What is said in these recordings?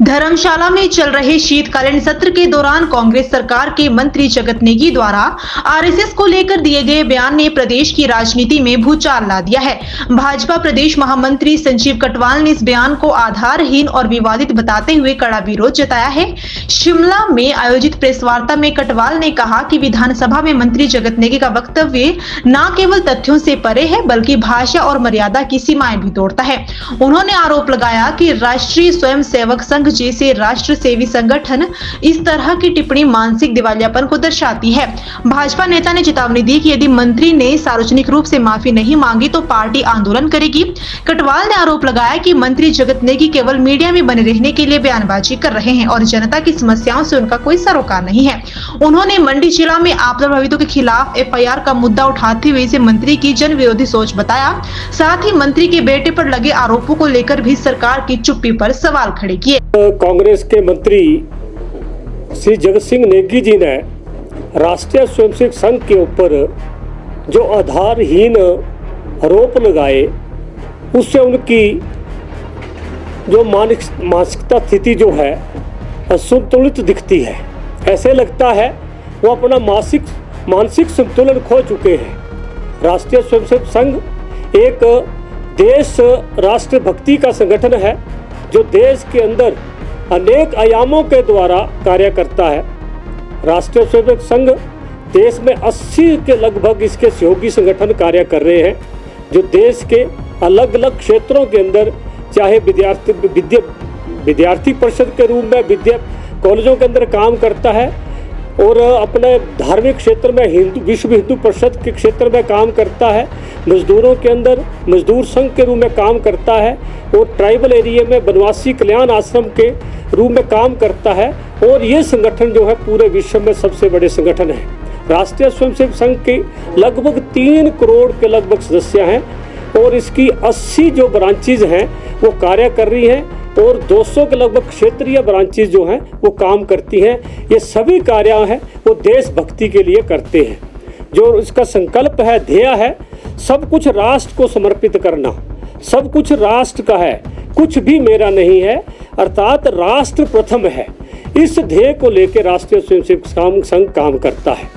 धर्मशाला में चल रहे शीतकालीन सत्र के दौरान कांग्रेस सरकार के मंत्री जगत नेगी द्वारा आरएसएस को लेकर दिए गए बयान ने प्रदेश की राजनीति में भूचाल ला दिया है। भाजपा प्रदेश महामंत्री संजीव कटवाल ने इस बयान को आधारहीन और विवादित बताते हुए कड़ा विरोध जताया है। शिमला में आयोजित प्रेस वार्ता में कटवाल ने कहा कि विधानसभा में मंत्री जगत नेगी का वक्तव्य न केवल तथ्यों से परे है बल्कि भाषा और मर्यादा की सीमाएं भी तोड़ता है। उन्होंने आरोप लगाया कि राष्ट्रीय स्वयंसेवक संघ जैसे राष्ट्र सेवी संगठन इस तरह की टिप्पणी मानसिक दिवालियापन को दर्शाती है। भाजपा नेता ने चेतावनी दी कि यदि मंत्री ने सार्वजनिक रूप से माफी नहीं मांगी तो पार्टी आंदोलन करेगी। कटवाल ने आरोप लगाया कि मंत्री जगत नेगी केवल मीडिया में बने रहने के लिए बयानबाजी कर रहे हैं और जनता की समस्याओं से उनका कोई सरोकार नहीं है। उन्होंने मंडी जिला में आपदा प्रभावितों के खिलाफ एफआईआर का मुद्दा उठाते हुए इसे मंत्री की जन विरोधी सोच बताया। साथ ही मंत्री के बेटे पर लगे आरोपों को लेकर भी सरकार की चुप्पी पर सवाल खड़े किए। कांग्रेस के मंत्री श्री जगत सिंह नेगी जी ने राष्ट्रीय स्वयंसेवक संघ के ऊपर जो आधारहीन आरोप लगाए उससे उनकी जो मानसिकता स्थिति जो है असंतुलित दिखती है। ऐसे लगता है वो अपना मानसिक संतुलन खो चुके हैं। राष्ट्रीय स्वयंसेवक संघ एक देश राष्ट्र भक्ति का संगठन है जो देश के अंदर अनेक आयामों के द्वारा कार्य करता है। राष्ट्रीय स्वयंसेवक संघ देश में 80 के लगभग इसके सहयोगी संगठन कार्य कर रहे हैं जो देश के अलग अलग क्षेत्रों के अंदर चाहे विद्यार्थी परिषद के रूप में विद्या कॉलेजों के अंदर काम करता है और अपने धार्मिक क्षेत्र में विश्व हिंदू परिषद के क्षेत्र में काम करता है, मजदूरों के अंदर मजदूर संघ के रूप में काम करता है और ट्राइबल एरिया में बनवासी कल्याण आश्रम के रूप में काम करता है। और ये संगठन जो है पूरे विश्व में सबसे बड़े संगठन है। राष्ट्रीय स्वयंसेवक संघ के लगभग 3 करोड़ के लगभग सदस्य हैं और इसकी 80 जो ब्रांचेज हैं वो कार्य कर रही हैं और 200 के लगभग क्षेत्रीय ब्रांचेज जो हैं वो काम करती हैं। ये सभी कार्य हैं वो देशभक्ति के लिए करते हैं। जो इसका संकल्प है, ध्येय है, सब कुछ राष्ट्र को समर्पित करना, सब कुछ राष्ट्र का है, कुछ भी मेरा नहीं है, अर्थात राष्ट्र प्रथम है। इस ध्येय को लेकर राष्ट्रीय स्वयंसेवक संघ काम करता है।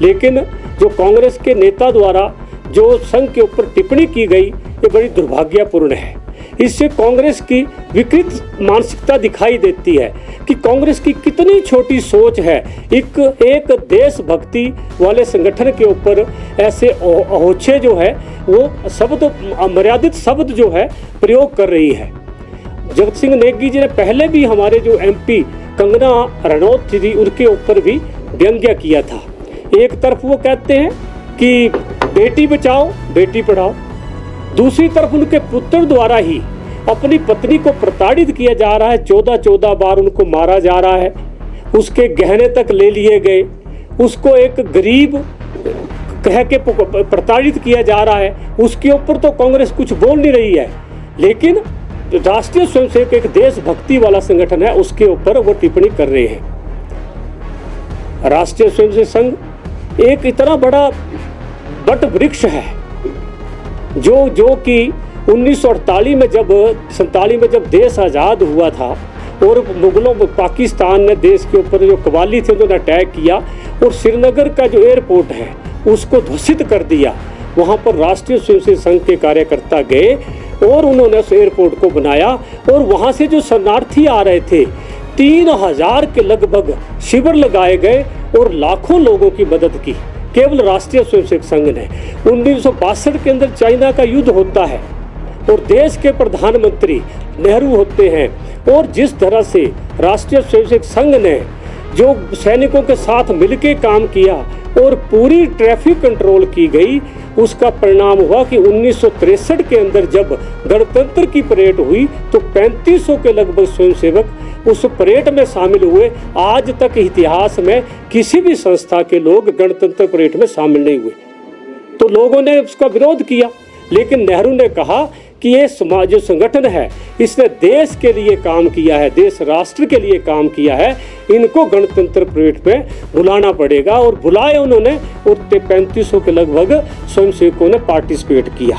लेकिन जो कांग्रेस के नेता द्वारा जो संघ के ऊपर टिप्पणी की गई ये बड़ी दुर्भाग्यपूर्ण है। इससे कांग्रेस की विकृत मानसिकता दिखाई देती है कि कांग्रेस की कितनी छोटी सोच है। एक देशभक्ति वाले संगठन के ऊपर ऐसे अहोच्छे जो है वो शब्द अमर्यादित शब्द जो है प्रयोग कर रही है। जगत सिंह नेगी जी ने पहले भी हमारे जो एमपी कंगना रनौत थी उनके ऊपर भी व्यंग्य किया था। एक तरफ वो कहते हैं कि बेटी बचाओ बेटी पढ़ाओ, दूसरी तरफ उनके पुत्र द्वारा ही अपनी पत्नी को प्रताड़ित किया जा रहा है। 14 बार उनको मारा जा रहा है, उसके गहने तक ले लिए गए, उसको एक गरीब कह के प्रताड़ित किया जा रहा है। उसके ऊपर तो कांग्रेस कुछ बोल नहीं रही है, लेकिन राष्ट्रीय स्वयंसेवक एक देशभक्ति वाला संगठन है उसके ऊपर वो टिप्पणी कर रहे हैं। राष्ट्रीय स्वयंसेवक संघ एक इतना बड़ा वट वृक्ष है जो कि 1948 में जब देश आज़ाद हुआ था और मुगलों पाकिस्तान ने देश के ऊपर जो कवाली थे उन्होंने अटैक किया और श्रीनगर का जो एयरपोर्ट है उसको ध्वस्त कर दिया। वहाँ पर राष्ट्रीय स्वयंसेवक संघ के कार्यकर्ता गए और उन्होंने उस एयरपोर्ट को बनाया और वहाँ से जो शरणार्थी आ रहे थे 3000 के लगभग शिविर लगाए गए और लाखों लोगों की मदद की केवल राष्ट्रीय स्वयंसेवक संघ ने। 1962 के अंदर चाइना का युद्ध होता है और देश के प्रधानमंत्री नेहरू होते हैं और जिस तरह से राष्ट्रीय स्वयंसेवक संघ ने जो सैनिकों के साथ मिलकर काम किया और पूरी ट्रैफिक कंट्रोल की गई, उसका परिणाम हुआ कि 1963 के अंदर जब गणतंत्र की परेड हुई तो 3500 के लगभग स्वयंसेवक उस परेड में शामिल हुए। आज तक इतिहास में किसी भी संस्था के लोग गणतंत्र परेड में शामिल नहीं हुए, तो लोगों ने उसका विरोध किया। लेकिन नेहरू ने कहा कि ये समाज जो संगठन है इसने देश के लिए काम किया है, देश राष्ट्र के लिए काम किया है, इनको गणतंत्र परेड में बुलाना पड़ेगा और बुलाए उन्होंने और 3500 के लगभग स्वयंसेवकों ने पार्टिसिपेट किया।